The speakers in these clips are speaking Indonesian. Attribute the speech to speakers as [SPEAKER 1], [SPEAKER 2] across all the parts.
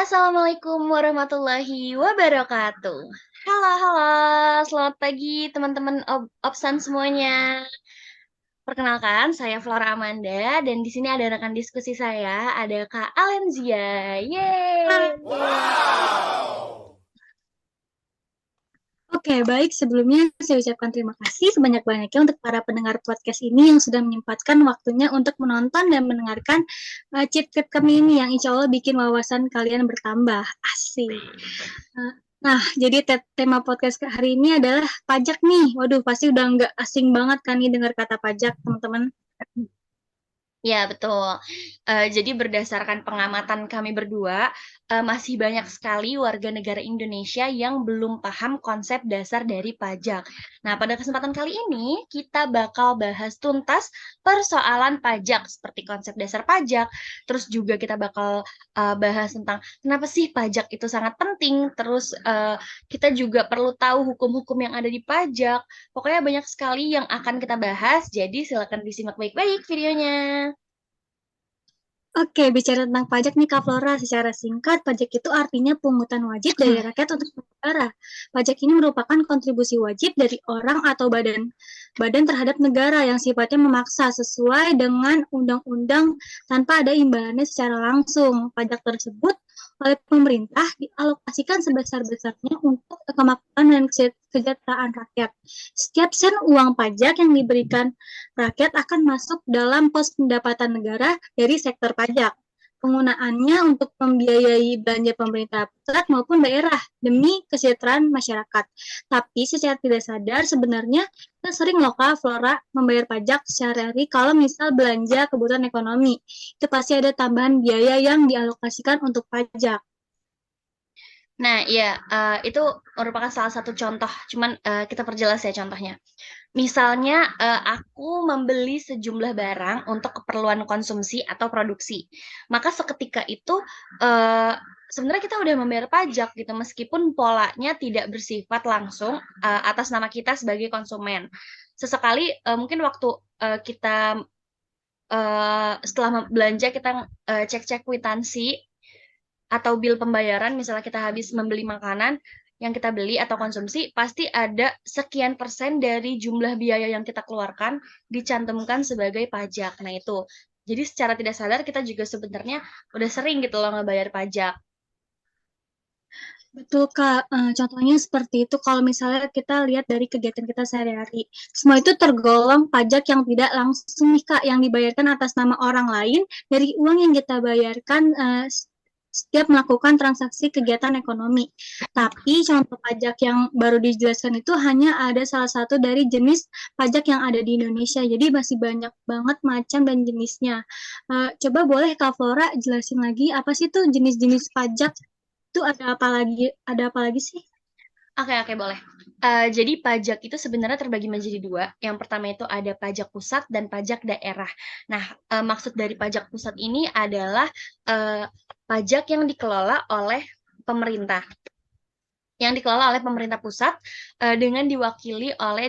[SPEAKER 1] Assalamualaikum warahmatullahi wabarakatuh. Halo, halo, selamat pagi teman-teman Opsan semuanya. Perkenalkan, saya Flora Amanda dan di sini ada rekan diskusi saya, ada Kak Alenzia. Yeay.
[SPEAKER 2] Oke, baik. Sebelumnya saya ucapkan terima kasih sebanyak-banyaknya untuk para pendengar podcast ini yang sudah menyempatkan waktunya untuk menonton dan mendengarkan cheat kami ini yang insya Allah bikin wawasan kalian bertambah. Asik. Uh, Nah, jadi tema podcast hari ini adalah pajak nih. Waduh, pasti udah nggak asing banget kan nih dengar kata pajak, teman-teman.
[SPEAKER 1] Ya, betul. Jadi berdasarkan pengamatan kami berdua, masih banyak sekali warga negara Indonesia yang belum paham konsep dasar dari pajak. Nah, pada kesempatan kali ini kita bakal bahas tuntas persoalan pajak seperti konsep dasar pajak. Terus juga kita bakal bahas tentang kenapa sih pajak itu sangat penting. Terus kita juga perlu tahu hukum-hukum yang ada di pajak. Pokoknya banyak sekali yang akan kita bahas. Jadi silakan disimak baik-baik videonya.
[SPEAKER 2] Oke, bicara tentang pajak nih Kak Flora, secara singkat, pajak itu artinya pungutan wajib dari rakyat untuk negara. Pajak ini merupakan kontribusi wajib dari orang atau badan terhadap negara yang sifatnya memaksa sesuai dengan undang-undang tanpa ada imbalannya secara langsung. Pajak tersebut oleh pemerintah dialokasikan sebesar-besarnya untuk kemakmuran dan kesejahteraan rakyat. Setiap sen uang pajak yang diberikan rakyat akan masuk dalam pos pendapatan negara dari sektor pajak. Penggunaannya untuk membiayai belanja pemerintah pusat maupun daerah demi kesejahteraan masyarakat. Tapi secara tidak sadar sebenarnya kita sering loh Kak Flora membayar pajak sehari-hari kalau misal belanja kebutuhan ekonomi. Itu pasti ada tambahan biaya yang dialokasikan untuk pajak.
[SPEAKER 1] Nah, ya, itu merupakan salah satu contoh. Cuman kita perjelas ya contohnya. Misalnya, aku membeli sejumlah barang untuk keperluan konsumsi atau produksi. Maka seketika itu, sebenarnya kita udah membayar pajak gitu, meskipun polanya tidak bersifat langsung atas nama kita sebagai konsumen. Sesekali, mungkin waktu kita setelah belanja kita cek-cek kwitansi atau bil pembayaran, misalnya kita habis membeli makanan yang kita beli atau konsumsi, pasti ada sekian persen dari jumlah biaya yang kita keluarkan dicantumkan sebagai pajak. Nah, itu. Jadi secara tidak sadar kita juga sebenarnya udah sering gitu loh ngebayar pajak.
[SPEAKER 2] Betul, Kak. Contohnya seperti itu kalau misalnya kita lihat dari kegiatan kita sehari-hari. Semua itu tergolong pajak yang tidak langsung nih, Kak, yang dibayarkan atas nama orang lain dari uang yang kita bayarkan setiap melakukan transaksi kegiatan ekonomi. Tapi contoh pajak yang baru dijelaskan itu hanya ada salah satu dari jenis pajak yang ada di Indonesia. Jadi masih banyak banget macam dan jenisnya. Coba boleh Kak Flora jelasin lagi apa sih tuh jenis-jenis pajak itu ada apa lagi sih?
[SPEAKER 1] Oke, oke, boleh. Jadi pajak itu sebenarnya terbagi menjadi dua. Yang pertama itu ada pajak pusat dan pajak daerah. Nah, maksud dari pajak pusat ini adalah pajak yang dikelola oleh pemerintah. Yang dikelola oleh pemerintah pusat dengan diwakili oleh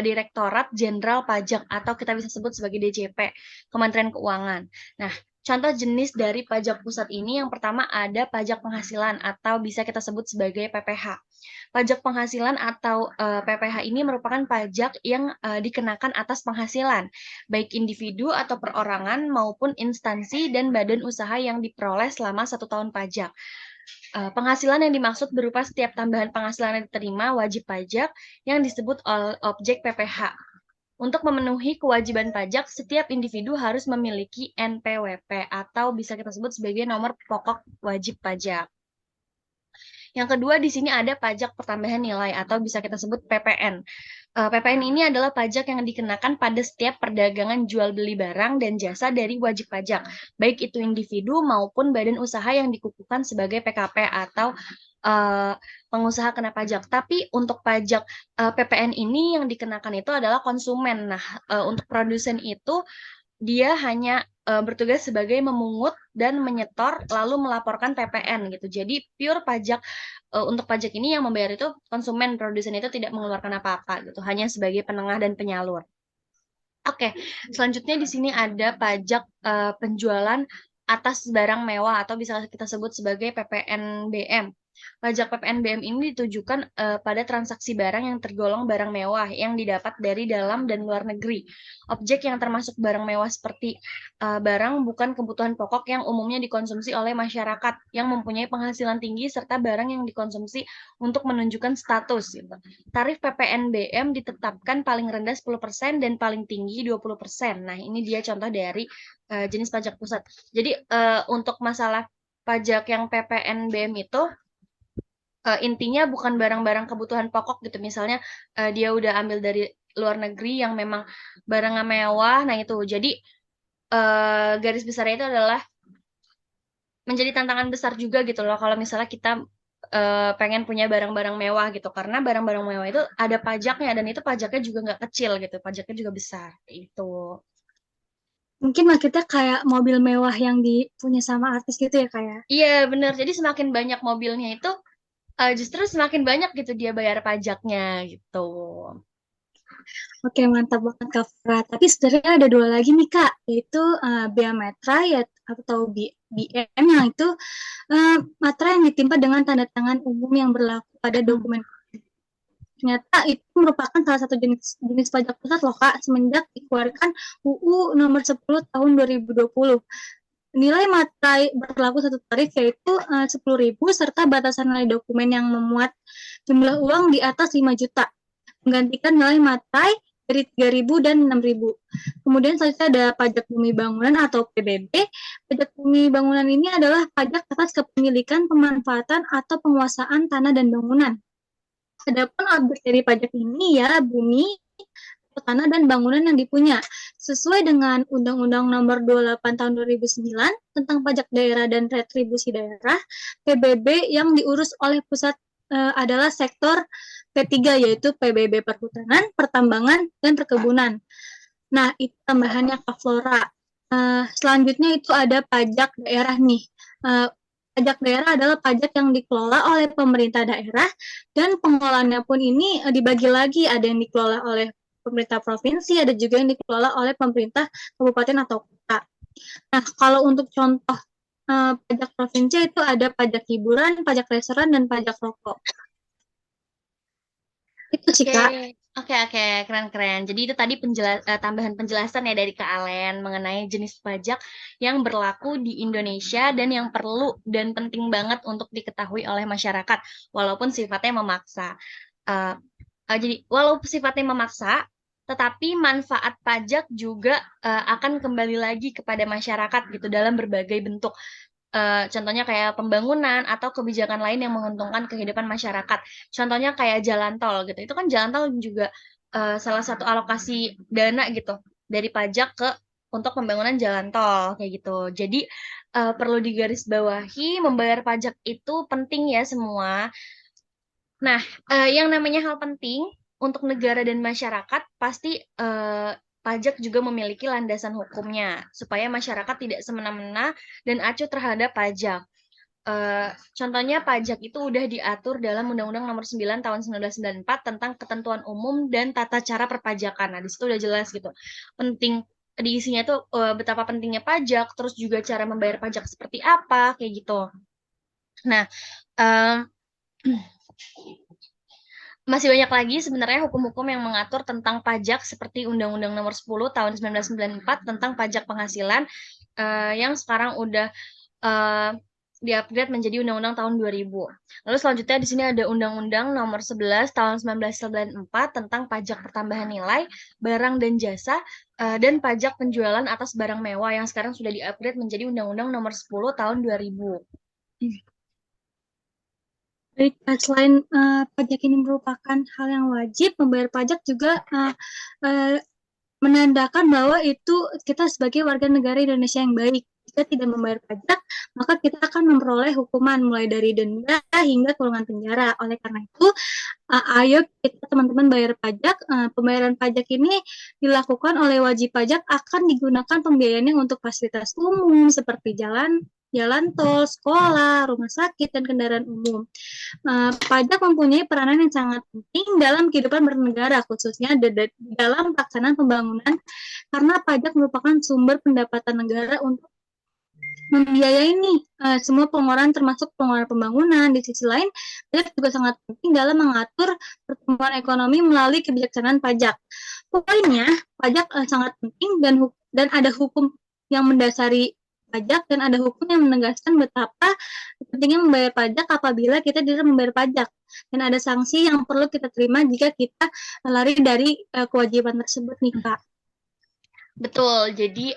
[SPEAKER 1] Direktorat Jenderal Pajak atau kita bisa sebut sebagai DJP, Kementerian Keuangan. Nah, contoh jenis dari pajak pusat ini yang pertama ada pajak penghasilan atau bisa kita sebut sebagai PPH. Pajak penghasilan atau PPH ini merupakan pajak yang dikenakan atas penghasilan, baik individu atau perorangan maupun instansi dan badan usaha yang diperoleh selama 1 tahun pajak. Penghasilan yang dimaksud berupa setiap tambahan penghasilan yang diterima wajib pajak yang disebut objek PPH. Untuk memenuhi kewajiban pajak, setiap individu harus memiliki NPWP atau bisa kita sebut sebagai nomor pokok wajib pajak. Yang kedua di sini ada pajak pertambahan nilai atau bisa kita sebut PPN. PPN ini adalah pajak yang dikenakan pada setiap perdagangan jual beli barang dan jasa dari wajib pajak, baik itu individu maupun badan usaha yang dikukuhkan sebagai PKP atau pengusaha kena pajak. Tapi untuk pajak PPN ini yang dikenakan itu adalah konsumen. Nah, untuk produsen itu dia hanya bertugas sebagai memungut dan menyetor lalu melaporkan PPN gitu. Jadi pure pajak untuk pajak ini yang membayar itu konsumen, produsen itu tidak mengeluarkan apa-apa gitu, hanya sebagai penengah dan penyalur. Oke, selanjutnya di sini ada pajak penjualan atas barang mewah atau bisa kita sebut sebagai PPNBM. Pajak PPNBM ini ditujukan pada transaksi barang yang tergolong barang mewah yang didapat dari dalam dan luar negeri. Objek yang termasuk barang mewah seperti barang bukan kebutuhan pokok yang umumnya dikonsumsi oleh masyarakat yang mempunyai penghasilan tinggi serta barang yang dikonsumsi untuk menunjukkan status. Gitu. Tarif PPNBM ditetapkan paling rendah 10% dan paling tinggi 20%. Nah, ini dia contoh dari jenis pajak pusat. Jadi untuk masalah pajak yang PPNBM itu intinya bukan barang-barang kebutuhan pokok gitu. Misalnya dia udah ambil dari luar negeri yang memang barangnya mewah. Nah itu. Jadi garis besarnya itu adalah menjadi tantangan besar juga gitu loh kalau misalnya kita pengen punya barang-barang mewah gitu. Karena barang-barang mewah itu ada pajaknya dan itu pajaknya juga nggak kecil gitu. Pajaknya juga besar. Itu.
[SPEAKER 2] Mungkin maksudnya kayak mobil mewah yang dipunya sama artis gitu ya kayak.
[SPEAKER 1] Iya benar. Jadi semakin banyak mobilnya itu justru semakin banyak gitu dia bayar pajaknya gitu.
[SPEAKER 2] Oke, mantap banget Kak Fera. Tapi sebenarnya ada dua lagi nih Kak, yaitu bea matra ya atau BM yang itu matra yang ditimpa dengan tanda tangan umum yang berlaku pada dokumen. Ternyata itu merupakan salah satu jenis pajak pusat loh Kak, semenjak dikeluarkan UU nomor 10 tahun 2020. Nilai matra berlaku satu tarif yaitu 10.000 serta batasan nilai dokumen yang memuat jumlah uang di atas 5 juta. Menggantikan nilai matrai dari 3.000 dan 6.000. Kemudian selanjutnya ada pajak bumi bangunan atau PBB. Pajak bumi bangunan ini adalah pajak atas kepemilikan, pemanfaatan, atau penguasaan tanah dan bangunan. Adapun objek dari pajak ini ya bumi, tanah dan bangunan yang dipunya. Sesuai dengan Undang-Undang Nomor 28 Tahun 2009 tentang pajak daerah dan retribusi daerah, PBB yang diurus oleh pusat adalah sektor P3 yaitu PBB perhutanan, pertambangan, dan perkebunan. Nah, itu tambahannya Kak Flora. Selanjutnya itu ada pajak daerah nih. Pajak daerah adalah pajak yang dikelola oleh pemerintah daerah dan pengelolaannya pun ini dibagi lagi, ada yang dikelola oleh pemerintah provinsi, ada juga yang dikelola oleh pemerintah kabupaten atau kota. Nah, kalau untuk contoh pajak provinsi itu ada pajak hiburan, pajak restoran, dan pajak rokok. Itu sih,
[SPEAKER 1] Oke,
[SPEAKER 2] Kak.
[SPEAKER 1] oke, keren-keren. Jadi itu tadi tambahan penjelasan ya dari Kak Alen mengenai jenis pajak yang berlaku di Indonesia dan yang perlu dan penting banget untuk diketahui oleh masyarakat, walaupun sifatnya memaksa. Uh, jadi walaupun sifatnya memaksa, tetapi manfaat pajak juga akan kembali lagi kepada masyarakat gitu dalam berbagai bentuk. Contohnya kayak pembangunan atau kebijakan lain yang menguntungkan kehidupan masyarakat. Contohnya kayak jalan tol gitu. Itu kan jalan tol juga salah satu alokasi dana gitu dari pajak ke untuk pembangunan jalan tol kayak gitu. Jadi perlu digarisbawahi membayar pajak itu penting ya semua. Nah, yang namanya hal penting untuk negara dan masyarakat pasti pajak juga memiliki landasan hukumnya supaya masyarakat tidak semena-mena dan acuh terhadap pajak. Contohnya pajak itu udah diatur dalam Undang-Undang Nomor 9 Tahun 1994 tentang ketentuan umum dan tata cara perpajakan. Nah, di situ udah jelas gitu. Penting di isinya tuh betapa pentingnya pajak, terus juga cara membayar pajak seperti apa, kayak gitu. Nah, masih banyak lagi sebenarnya hukum-hukum yang mengatur tentang pajak seperti Undang-Undang Nomor 10 Tahun 1994 tentang pajak penghasilan yang sekarang udah di-upgrade menjadi Undang-Undang tahun 2000. Lalu selanjutnya di sini ada Undang-Undang Nomor 11 Tahun 1994 tentang pajak pertambahan nilai barang dan jasa dan pajak penjualan atas barang mewah yang sekarang sudah di-upgrade menjadi Undang-Undang Nomor 10 Tahun 2000.
[SPEAKER 2] Baik, selain pajak ini merupakan hal yang wajib, membayar pajak juga menandakan bahwa itu kita sebagai warga negara Indonesia yang baik. Jika tidak membayar pajak, maka kita akan memperoleh hukuman mulai dari denda hingga kurungan penjara. Oleh karena itu, ayo kita teman-teman bayar pajak. Pembayaran pajak ini dilakukan oleh wajib pajak akan digunakan pembiayaannya untuk fasilitas umum seperti jalan tol, sekolah, rumah sakit, dan kendaraan umum. Pajak mempunyai peranan yang sangat penting dalam kehidupan bernegara, khususnya dalam pelaksanaan pembangunan, karena pajak merupakan sumber pendapatan negara untuk membiayai nih semua pengeluaran termasuk pengeluaran pembangunan. Di sisi lain, pajak juga sangat penting dalam mengatur pertumbuhan ekonomi melalui kebijaksanaan pajak. Poinnya, pajak sangat penting dan ada hukum yang mendasari pajak dan ada hukum yang menegaskan betapa pentingnya membayar pajak apabila kita tidak membayar pajak. Dan ada sanksi yang perlu kita terima jika kita lari dari kewajiban tersebut nih, Kak.
[SPEAKER 1] Betul, jadi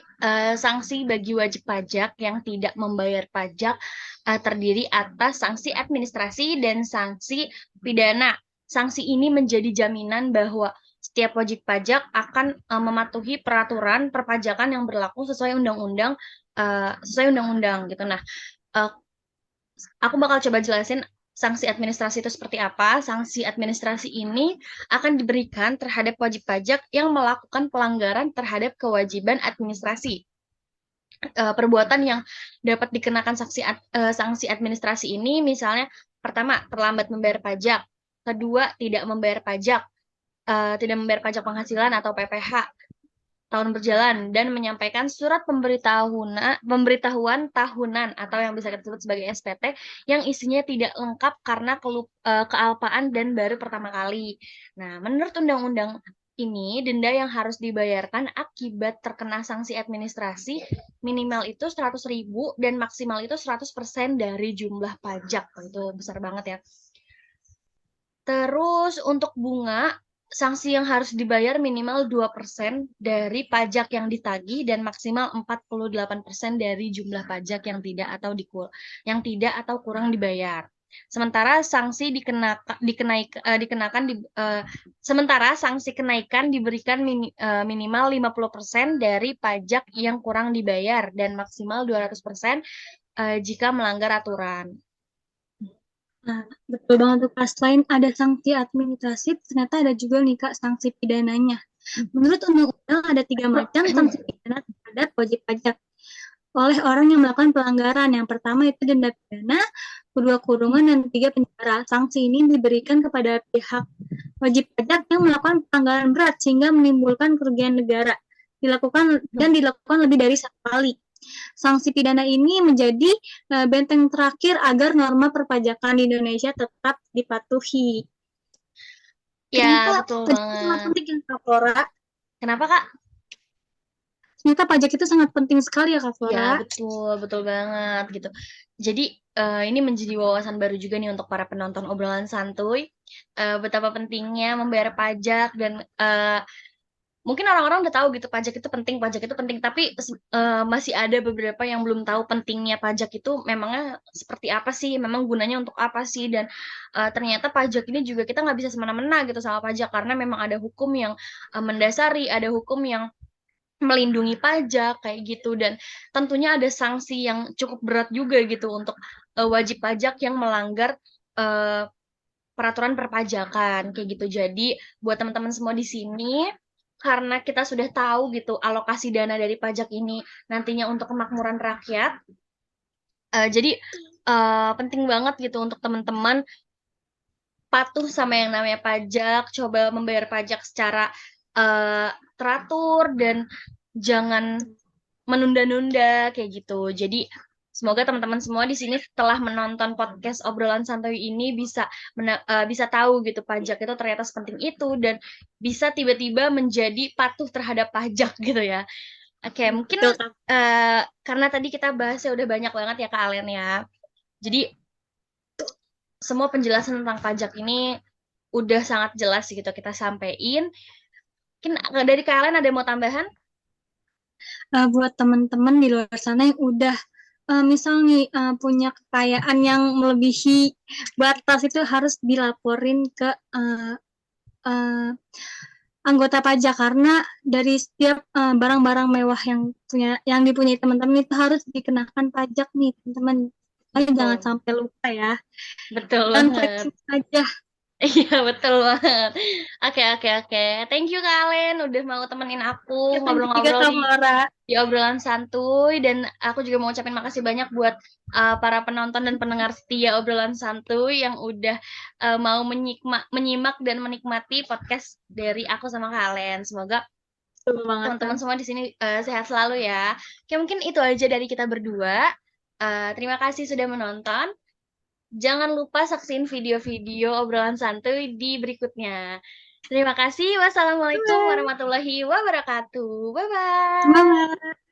[SPEAKER 1] sanksi bagi wajib pajak yang tidak membayar pajak terdiri atas sanksi administrasi dan sanksi pidana. Sanksi ini menjadi jaminan bahwa setiap wajib pajak akan mematuhi peraturan perpajakan yang berlaku sesuai undang-undang gitu. Nah, aku bakal coba jelasin sanksi administrasi itu seperti apa. Sanksi administrasi ini akan diberikan terhadap wajib pajak yang melakukan pelanggaran terhadap kewajiban administrasi. Perbuatan yang dapat dikenakan sanksi administrasi ini misalnya pertama, terlambat membayar pajak. Kedua, tidak membayar pajak. Tidak membayar pajak penghasilan atau PPh tahun berjalan dan menyampaikan surat pemberitahuan tahunan atau yang bisa kita sebut sebagai SPT yang isinya tidak lengkap karena kealpaan dan baru pertama kali. Nah, menurut undang-undang ini, denda yang harus dibayarkan akibat terkena sanksi administrasi minimal itu 100.000 dan maksimal itu 100% dari jumlah pajak. Itu besar banget ya. Terus untuk bunga, sanksi yang harus dibayar minimal 2% dari pajak yang ditagih dan maksimal 48% dari jumlah pajak yang tidak atau kurang dibayar. Sementara sanksi sanksi kenaikan diberikan minimal 50% dari pajak yang kurang dibayar dan maksimal 200% jika melanggar aturan.
[SPEAKER 2] Nah, betul banget tuh, Kak. Selain ada sanksi administratif, ternyata ada juga nih, Kak, sanksi pidananya. Menurut undang-undang ada 3 macam sanksi pidana terhadap wajib pajak oleh orang yang melakukan pelanggaran. Yang pertama itu denda pidana, kedua kurungan, dan ketiga penjara. Sanksi ini diberikan kepada pihak wajib pajak yang melakukan pelanggaran berat sehingga menimbulkan kerugian negara. Dilakukan lebih dari satu kali. Sanksi pidana ini menjadi benteng terakhir agar norma perpajakan di Indonesia tetap dipatuhi.
[SPEAKER 1] Ya, betul banget.
[SPEAKER 2] Sangat penting ya, Kak Flora.
[SPEAKER 1] Kenapa, Kak?
[SPEAKER 2] Ternyata pajak itu sangat penting sekali ya, Kak Flora.
[SPEAKER 1] Ya, betul banget gitu. Jadi ini menjadi wawasan baru juga nih untuk para penonton obrolan santuy, betapa pentingnya membayar pajak dan mungkin orang-orang udah tahu gitu pajak itu penting, tapi masih ada beberapa yang belum tahu pentingnya pajak itu memangnya seperti apa sih, memang gunanya untuk apa sih, dan ternyata pajak ini juga kita nggak bisa semena-mena gitu sama pajak karena memang ada hukum yang mendasari, ada hukum yang melindungi pajak kayak gitu, dan tentunya ada sanksi yang cukup berat juga gitu untuk wajib pajak yang melanggar peraturan perpajakan kayak gitu. Jadi buat teman-teman semua di sini, karena kita sudah tahu gitu alokasi dana dari pajak ini nantinya untuk kemakmuran rakyat, jadi penting banget gitu untuk teman-teman patuh sama yang namanya pajak, coba membayar pajak secara teratur dan jangan menunda-nunda kayak gitu. Jadi semoga teman-teman semua di sini setelah menonton podcast obrolan santuy ini bisa tahu gitu pajak itu ternyata sepenting itu dan bisa tiba-tiba menjadi patuh terhadap pajak gitu ya. Oke, mungkin karena tadi kita bahasnya udah banyak banget ya Kak Alen ya. Jadi semua penjelasan tentang pajak ini udah sangat jelas gitu kita sampein. Mungkin dari Kak Alen ada mau tambahan?
[SPEAKER 2] Buat teman-teman di luar sana yang udah misal nih punya kekayaan yang melebihi batas itu harus dilaporin ke anggota pajak karena dari setiap barang-barang mewah yang dipunyai teman-teman itu harus dikenakan pajak nih teman-teman. Jangan sampai lupa ya.
[SPEAKER 1] Betul
[SPEAKER 2] Dan
[SPEAKER 1] banget.
[SPEAKER 2] aja.
[SPEAKER 1] Iya, betul banget. Oke. Thank you Kak Alen udah mau temenin aku ngobrol-ngobrol di obrolan santuy, dan aku juga mau ucapin makasih banyak buat para penonton dan pendengar setia obrolan santuy yang udah mau menyimak dan menikmati podcast dari aku sama Kak Alen. Semoga
[SPEAKER 2] Betul banget,
[SPEAKER 1] Teman-teman
[SPEAKER 2] Kak.
[SPEAKER 1] semua di sini sehat selalu ya. Oke, mungkin itu aja dari kita berdua. Terima kasih sudah menonton. Jangan lupa saksiin video-video obrolan santuy di berikutnya. Terima kasih. Wassalamualaikum
[SPEAKER 2] Bye.
[SPEAKER 1] warahmatullahi wabarakatuh. Bye-bye.
[SPEAKER 2] Bye.